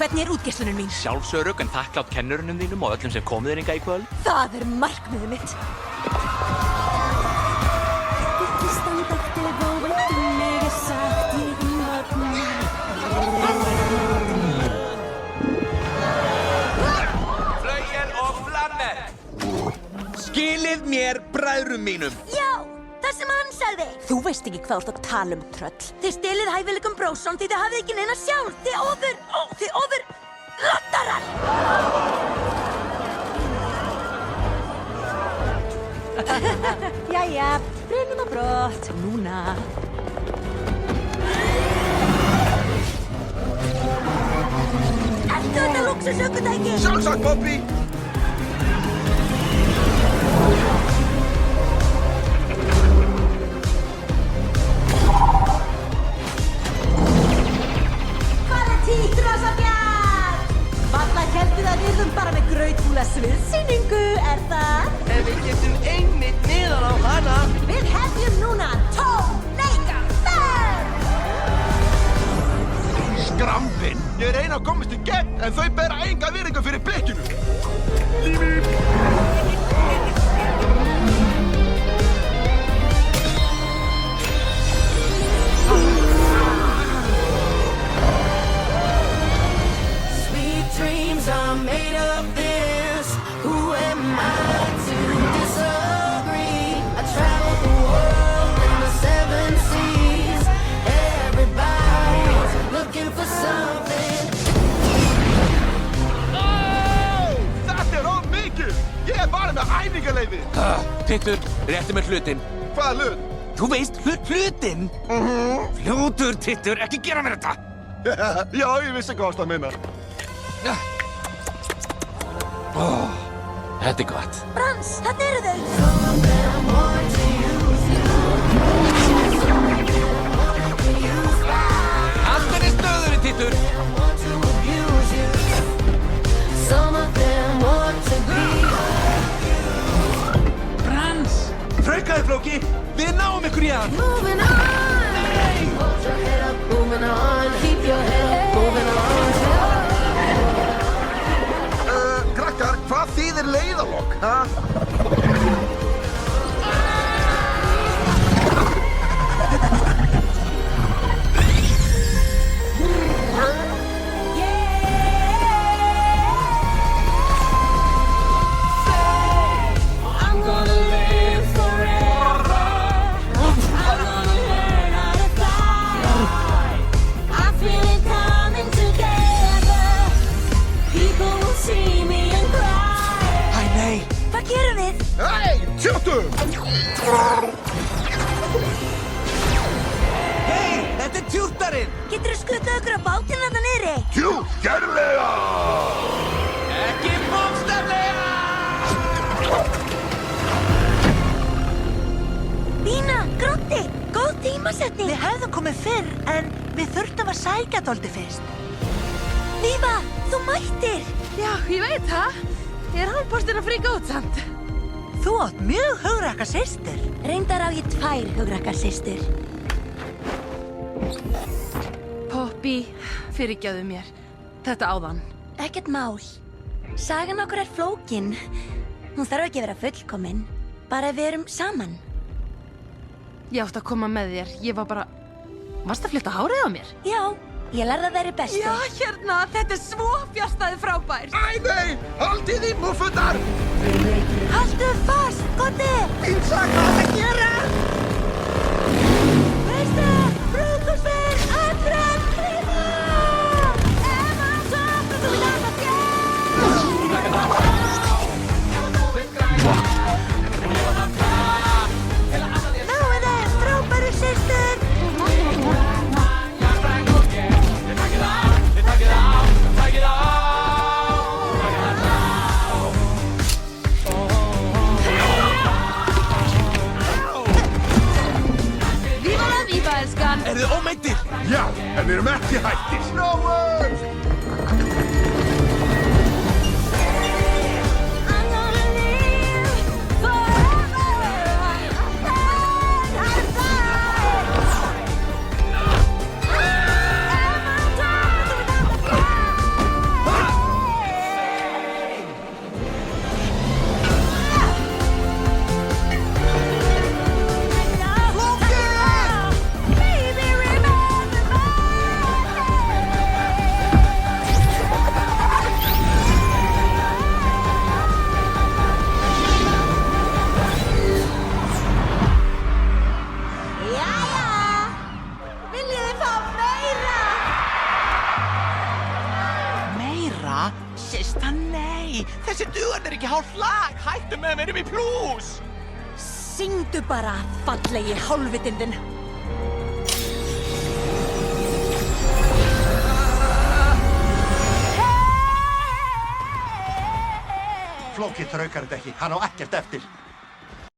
hvernig útgeislunum mín? Sjálfsörugg en þakklátt kennurunum þínum og öllum sem komið þér hingað í kvöld. Það markmiðið mitt. Flauel og flammer! Skilið mér bræðrum mínum. Já, það sem hann sagði. Þú veist ekki hvað þú ert að tala tröll. Þið stelið hæfileikum Bróson því þið hafið ekki neina sjálf. Þið ofur lottarar! Jæja, brennum á brott, núna. Ertu þetta lúxusökutæki? Sjálfsagt, Bobby! Héldu það við bara með grautfúla sviðsýningu, það? En við getum einmitt miðan á hana. Við hefjum núna tónleika ferð! Skrambin! Ég reyna að komast í gegn, en þau bera enga virðingu fyrir blikkinu. Lífi! Dreams are made of this. Who am I to disagree? I traveled the world in the 7 seas. Everybody's looking for something. Þetta of mikið! Ég bara með æfingarleyfi. Tittur, réttu mér hlutinn. Hvaða hlut? Þú veist, hlutinn? Fljótur, Tittur, ekki gera mér þetta. Já, ég vissi hvað það minna. Þetta gott. Brans, þarna eru þau! Allt er í stöðunni, Tittur. Brans! Fraukaði, Flóki! Við náum ykkur í hann! Moving on. Hey! Hold your head up, moving on. Keep your head up, moving on. Krakkar, hvað þýðir leiðalokk, ha? Hei, tjóttu! Hei, þetta er tjúttarinn! Geturðu skuttað okkur á bátinn þarna niðri? Tjú, gerðlega! Ekki bókstaflega! Bína, Grótti, góð tímasetning. Við hefðum komið fyrr, en við þurftum að sækja dálítið fyrst. Lífa, þú mættir! Já, ég veit það. Ég er hálfpartinn að fríka út samt. Þú átt mjög hugrakka systur. Reyndar á ég 2 hugrakkar systur. Poppy, fyrirgefðu mér. Þetta áðan. Ekkert mál. Sagan okkur er flókin. Hún þarf ekki að vera fullkomin. Bara ef við erum saman. Ég átti að koma með þér. Ég var bara... Varstu að flytta hárið á mér? Já, ég lærði að vera besti. Já, hérna. Þetta er svo fjarstæði frábær. Æ, nei! Haldið í múffundar! Haltu fast, Gotti! Ímsa, hvað það gera? Veistu, brúðkaupsferð allra tíma! Emma, sofðu þú þetta Nú er það frábæru systur! Er þið ómeiddir? Já, en við erum ekki hættir. Snóður! Ásta, nei! Þessi dugan er ekki hálf lag! Hættu með að við erum í plús! Syngdu bara, fallegi hálfvitinn þinn. Flóki traukar þetta ekki, hann á ekkert eftir.